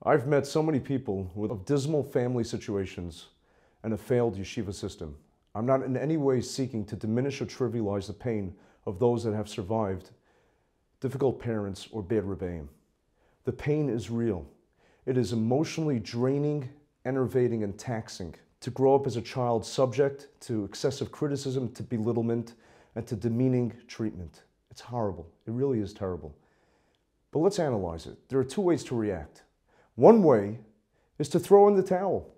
I've met so many people with dismal family situations and a failed yeshiva system. I'm not in any way seeking to diminish or trivialize the pain of those that have survived difficult parents or bad rebbeim. The pain is real. It is emotionally draining, enervating, and taxing to grow up as a child subject to excessive criticism, to belittlement, and to demeaning treatment. It's horrible. It really is terrible. But let's analyze it. There are two ways to react. One way is to throw in the towel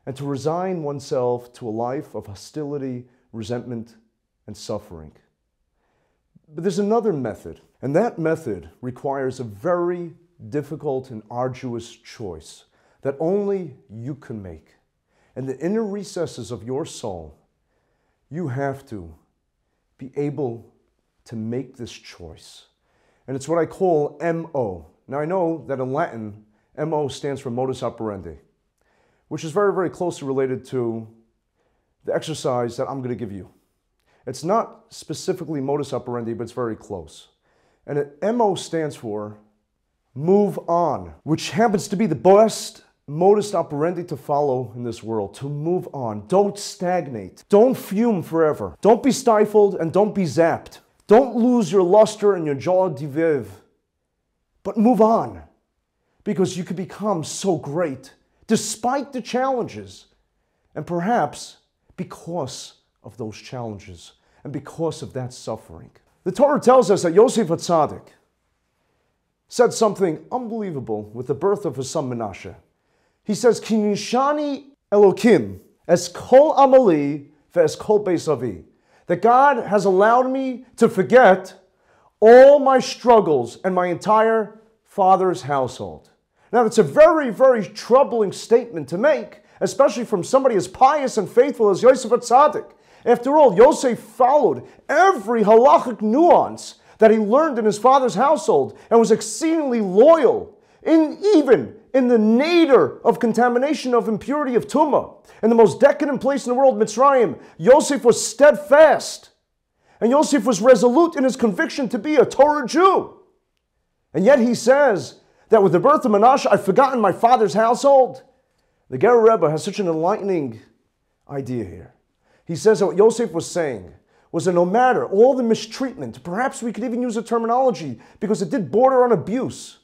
and to resign oneself to a life of hostility, resentment, and suffering. But there's another method, and that method requires a very difficult and arduous choice that only you can make. In the inner recesses of your soul, you have to be able to make this choice. And it's what I call MO. Now I know that in Latin, MO stands for modus operandi, which is very, very closely related to the exercise that I'm going to give you. It's not specifically modus operandi, but it's very close. And MO stands for move on, which happens to be the best modus operandi to follow in this world, to move on. Don't stagnate. Don't fume forever. Don't be stifled and don't be zapped. Don't lose your luster and your joie de vivre, but move on, because you can become so great despite the challenges, and perhaps because of those challenges and because of that suffering. The Torah tells us that Yosef HaTzadik said something unbelievable with the birth of his son Menashe. He says, Ki nishani Elokim es kol amali ve'es kol beis avi. That God has allowed me to forget all my struggles and my entire father's household. Now, that's a very, very troubling statement to make, especially from somebody as pious and faithful as Yosef HaTzadik. After all, Yosef followed every halachic nuance that he learned in his father's household and was exceedingly loyal, even in the nadir of contamination of impurity of Tumah. In the most decadent place in the world, Mitzrayim, Yosef was steadfast. And Yosef was resolute in his conviction to be a Torah Jew. And yet he says that with the birth of Menashe, I've forgotten my father's household. The Ger Rebbe has such an enlightening idea here. He says that what Yosef was saying was that no matter all the mistreatment, perhaps we could even use a terminology because it did border on abuse,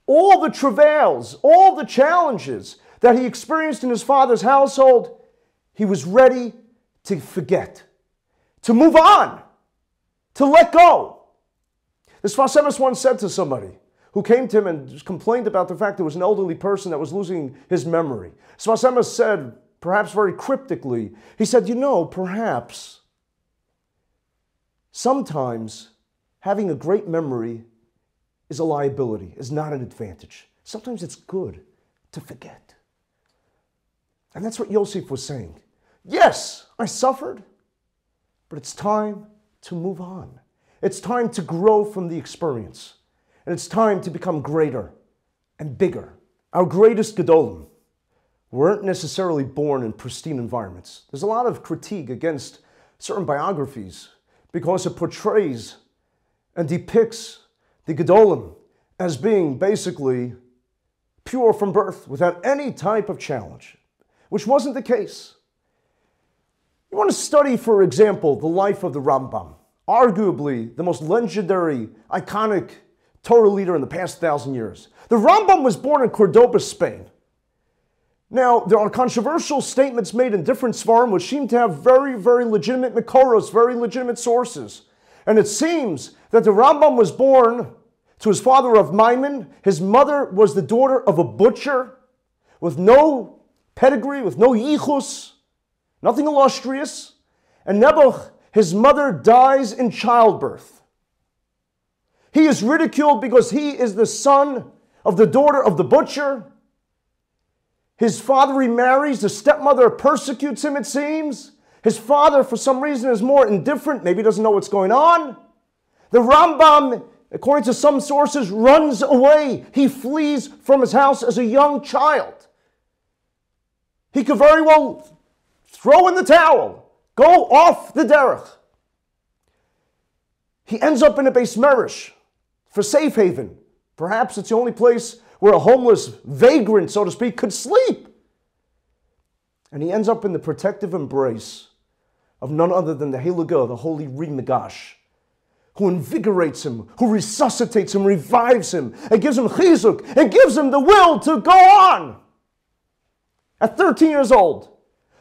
all the travails, all the challenges that he experienced in his father's household, he was ready to forget, to move on, to let go. The Sfas Emes once said to somebody who came to him and complained about the fact there was an elderly person that was losing his memory. Sfas Emes said, perhaps very cryptically, he said, you know, perhaps sometimes having a great memory is a liability, is not an advantage. Sometimes it's good to forget. And that's what Yosef was saying. Yes, I suffered, but it's time to move on. It's time to grow from the experience. And it's time to become greater and bigger. Our greatest Gedolim weren't necessarily born in pristine environments. There's a lot of critique against certain biographies because it portrays and depicts the Gedolim as being basically pure from birth without any type of challenge, which wasn't the case. You want to study, for example, the life of the Rambam, arguably the most legendary, iconic Torah leader in the past 1,000 years. The Rambam was born in Cordoba, Spain. Now, there are controversial statements made in different Svarim which seem to have very, very legitimate Makoros, very legitimate sources. And it seems that the Rambam was born to his father Rav Maimon. His mother was the daughter of a butcher with no pedigree, with no yichus, nothing illustrious. And Nebuch, his mother, dies in childbirth. He is ridiculed because he is the son of the daughter of the butcher. His father remarries, the stepmother persecutes him, it seems. His father, for some reason, is more indifferent, maybe doesn't know what's going on. The Rambam, according to some sources, runs away. He flees from his house as a young child. He could very well throw in the towel, go off the derech. He ends up in a Beis Medrash for safe haven. Perhaps it's the only place where a homeless vagrant, so to speak, could sleep. And he ends up in the protective embrace of none other than the Halaga, the Holy Ri Nagash, who invigorates him, who resuscitates him, revives him, and gives him chizuk, and gives him the will to go on. At 13 years old,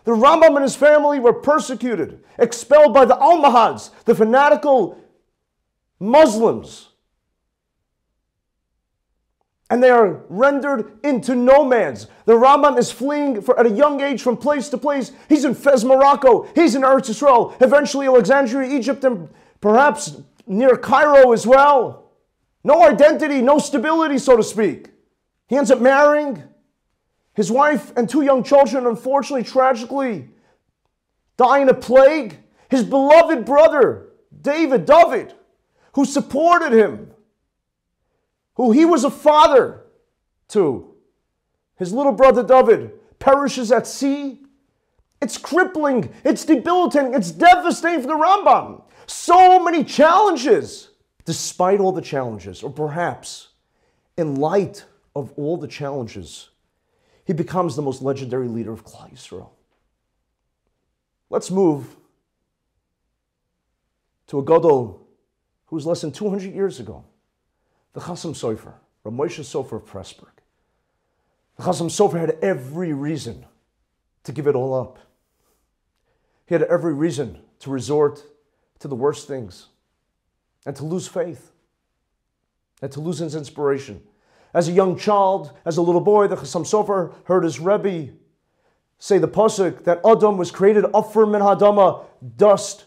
the Rambam and his family were persecuted, expelled by the Almohads, the fanatical Muslims. And they are rendered into nomads. The Rambam is fleeing at a young age from place to place. He's in Fez, Morocco. He's in Eretz Yisrael. Eventually Alexandria, Egypt, and perhaps near Cairo as well. No identity, no stability, so to speak. He ends up marrying. His wife and 2 young children, unfortunately, tragically, die in a plague. His beloved brother, David, who supported him, who he was a father to, his little brother David, perishes at sea. It's crippling, it's debilitating, it's devastating for the Rambam. So many challenges. Despite all the challenges, or perhaps in light of all the challenges, he becomes the most legendary leader of Klal Yisrael. Let's move to a gadol who was less than 200 years ago, the Hussam Sofer, Rav Moshe Sofer of Pressburg. The Hussam Sofer had every reason to give it all up. He had every reason to resort to the worst things and to lose faith and to lose his inspiration. As a young child, as a little boy, the Hussam Sofer heard his Rebbe say the pasuk that Adam was created afar min hadama, dust,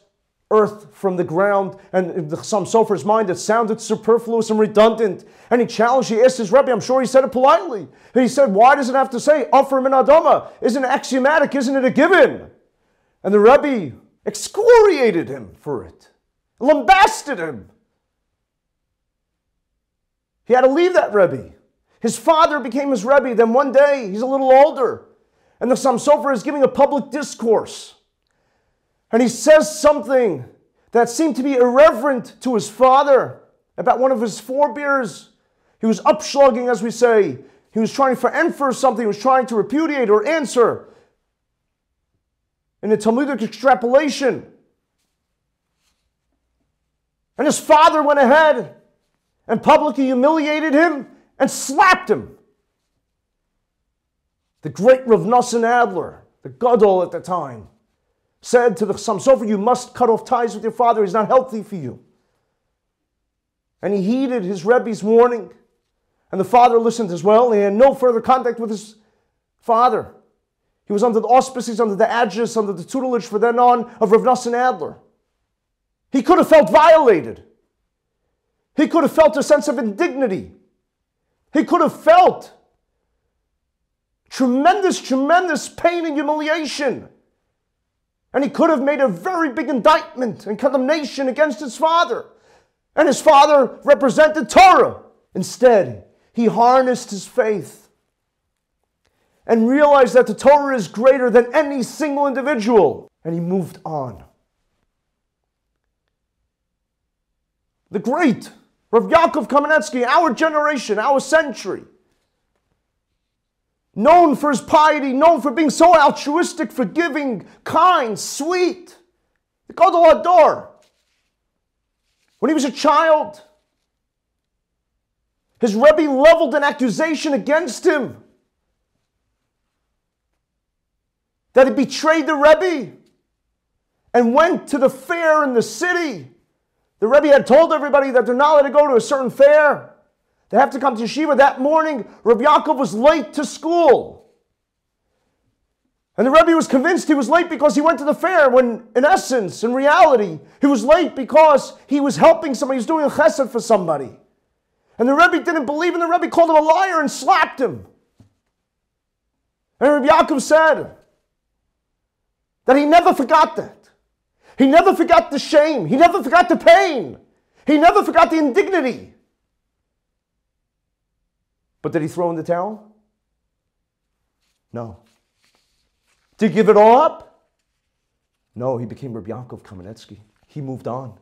earth from the ground. And in the Hussam Sofer's mind, it sounded superfluous and redundant. And he challenged, he asked his Rebbe, I'm sure he said it politely. And he said, why does it have to say afar min hadama? Isn't it axiomatic? Isn't it a given? And the Rebbe excoriated him for it, lambasted him. He had to leave that Rebbe. His father became his Rebbe. Then one day, he's a little older, and the Hussam Sofer is giving a public discourse. And he says something that seemed to be irreverent to his father about one of his forebears. He was upschlugging, as we say. He was trying for enfer something. He was trying to repudiate or answer in a Talmudic extrapolation. And his father went ahead and publicly humiliated him and slapped him. The great Rav Nosson Adler, the gadol at the time, said to the Hussam Sofer, you must cut off ties with your father. He's not healthy for you. And he heeded his Rebbe's warning. And the father listened as well. He had no further contact with his father. He was under the auspices, under the aegis, under the tutelage from then on of Rav Nosson Adler. He could have felt violated. He could have felt a sense of indignity. He could have felt tremendous pain and humiliation. And he could have made a very big indictment and condemnation against his father. And his father represented Torah. Instead, he harnessed his faith and realized that the Torah is greater than any single individual. And he moved on. The great Rav Yaakov Kamenetsky, our generation, our century, known for his piety, known for being so altruistic, forgiving, kind, sweet. The Gadol Hador. When he was a child, his Rebbe leveled an accusation against him that he betrayed the Rebbe and went to the fair in the city. The Rebbe had told everybody that they're not allowed to go to a certain fair. They have to come to yeshiva. That morning, Rav Yaakov was late to school. And the Rebbe was convinced he was late because he went to the fair, when in essence, in reality, he was late because he was helping somebody, he was doing a chesed for somebody. And the Rebbe didn't believe him. The Rebbe called him a liar and slapped him. And Rav Yaakov said that he never forgot that. He never forgot the shame. He never forgot the pain. He never forgot the indignity. But did he throw in the towel? No. Did he give it all up? No, he became Rav Yaakov Kamenetsky. He moved on.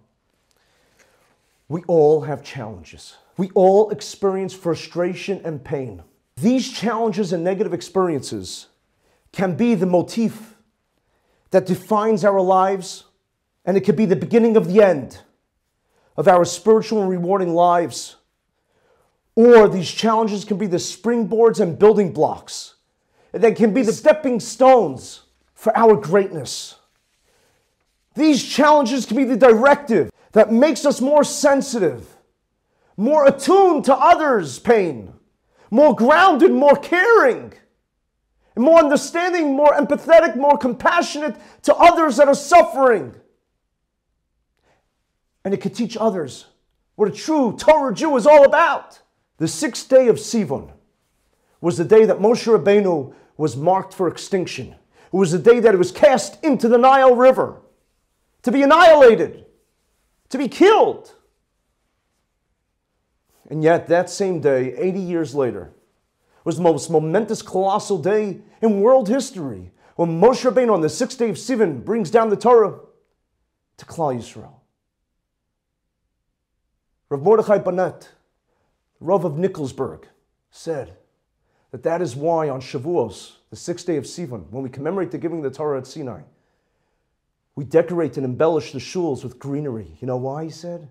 We all have challenges. We all experience frustration and pain. These challenges and negative experiences can be the motif that defines our lives, and it could be the beginning of the end of our spiritual and rewarding lives. Or these challenges can be the springboards and building blocks. They can be the stepping stones for our greatness. These challenges can be the directive that makes us more sensitive, more attuned to others' pain, more grounded, more caring, and more understanding, more empathetic, more compassionate to others that are suffering. And it could teach others what a true Torah Jew is all about. The sixth day of Sivan was the day that Moshe Rabbeinu was marked for extinction. It was the day that it was cast into the Nile River to be annihilated, to be killed. And yet that same day, 80 years later, was the most momentous, colossal day in world history when Moshe Rabbeinu on the sixth day of Sivan brings down the Torah to Klal Yisrael. Rav Mordechai Banet, Rav of Nikolsburg, said that is why on Shavuos, the sixth day of Sivan, when we commemorate the giving of the Torah at Sinai, we decorate and embellish the shuls with greenery. You know why, he said?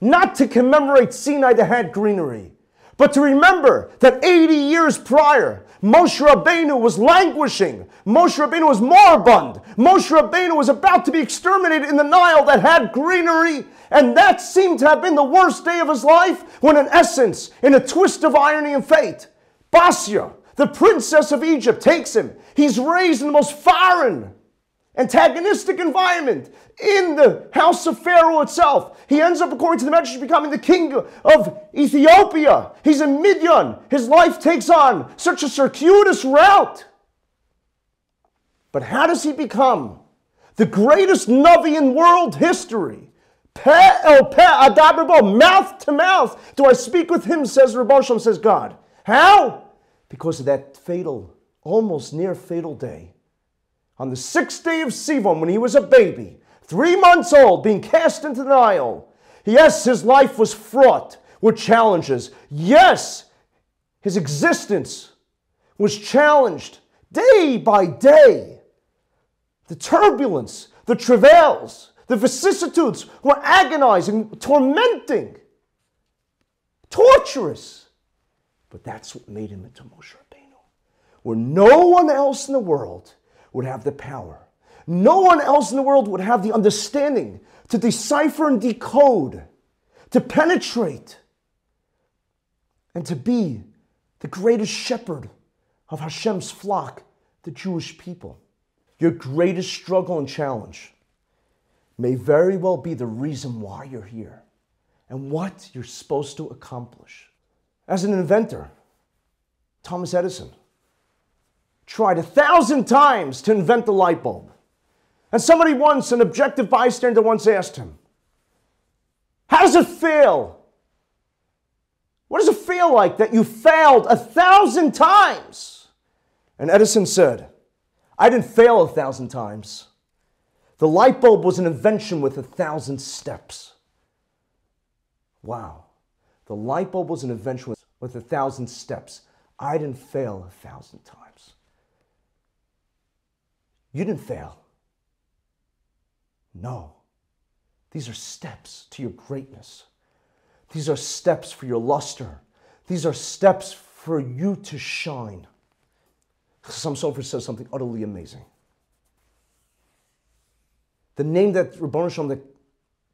Not to commemorate Sinai that had greenery, but to remember that 80 years prior, Moshe Rabbeinu was languishing. Moshe Rabbeinu was moribund. Moshe Rabbeinu was about to be exterminated in the Nile that had greenery. And that seemed to have been the worst day of his life when, in essence, in a twist of irony and fate, Basia, the princess of Egypt, takes him. He's raised in the most foreign, antagonistic environment in the house of Pharaoh itself. He ends up, according to the Medrash, becoming the king of Ethiopia. He's in Midian. His life takes on such a circuitous route. But how does he become the greatest Navi in world history? Peh el peh adaber bo, mouth to mouth do I speak with him, says Rabban Shalom, says God. How? Because of that fatal, almost near fatal day. On the sixth day of Sivan, when he was a baby, 3 months old, being cast into the Nile. Yes, his life was fraught with challenges. Yes, his existence was challenged day by day. The turbulence, the travails, the vicissitudes were agonizing, tormenting, torturous. But that's what made him into Moshe Rabbeinu, where no one else in the world would have the power. No one else in the world would have the understanding to decipher and decode, to penetrate, and to be the greatest shepherd of Hashem's flock, the Jewish people. Your greatest struggle and challenge may very well be the reason why you're here and what you're supposed to accomplish. As an inventor, Thomas Edison tried 1,000 times to invent the light bulb. And somebody once, an objective bystander once asked him, how does it feel? What does it feel like that you failed 1,000 times? And Edison said, I didn't fail 1,000 times. The light bulb was an invention with 1,000 steps. Wow. The light bulb was an invention with 1,000 steps. I didn't fail 1,000 times. You didn't fail. No. These are steps to your greatness. These are steps for your luster. These are steps for you to shine. Hussam Sofer says something utterly amazing. The name that Ribbono Shel Olam, that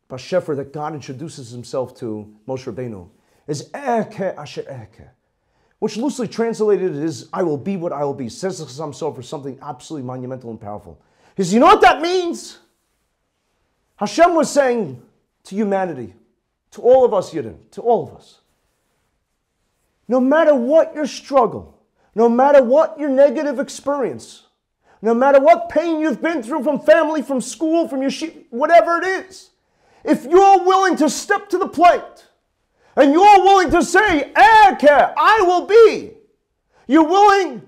Bashefer, that God introduces himself to Moshe Rabbeinu, is Eke Asher Eke, which loosely translated is, I will be what I will be. Says Hussam Sofer something absolutely monumental and powerful. He says, you know what that means? Hashem was saying to humanity, to all of us Yidden, to all of us, no matter what your struggle, no matter what your negative experience, no matter what pain you've been through from family, from school, from your whatever it is, if you're willing to step to the plate and you're willing to say, Eke, I will be, you're willing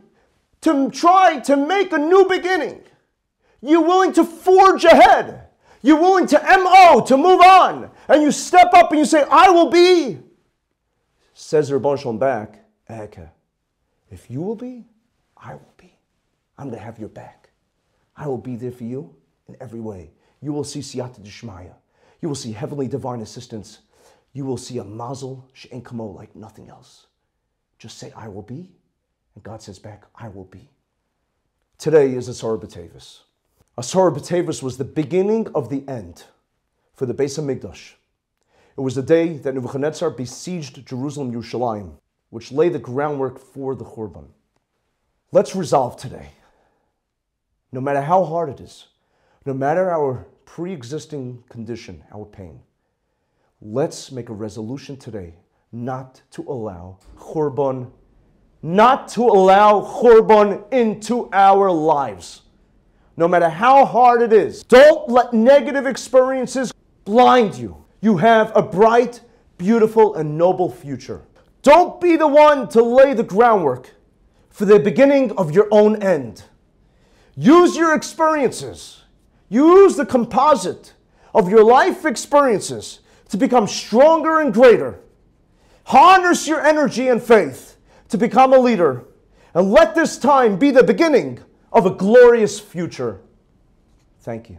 to try to make a new beginning, you're willing to forge ahead, You're willing to MO, to move on. And you step up and you say, I will be. Says the Rebbeinu Shalom back, Eke, if you will be, I will be. I'm going to have your back. I will be there for you in every way. You will see siyata d'shmaya. You will see heavenly divine assistance. You will see a mazel she'en kamo like nothing else. Just say, I will be. And God says back, I will be. Today is asarah b'tevis. Asarah b'tevis was the beginning of the end for the Beis HaMedrash. It was the day that Nebuchadnezzar besieged Jerusalem, Yerushalayim, which lay the groundwork for the Churban. Let's resolve today, no matter how hard it is, no matter our pre-existing condition, our pain, let's make a resolution today not to allow Churban into our lives. No matter how hard it is, don't let negative experiences blind you. You have a bright, beautiful, and noble future. Don't be the one to lay the groundwork for the beginning of your own end. Use your experiences. Use the composite of your life experiences to become stronger and greater. Harness your energy and faith to become a leader. And let this time be the beginning of a glorious future. Thank you.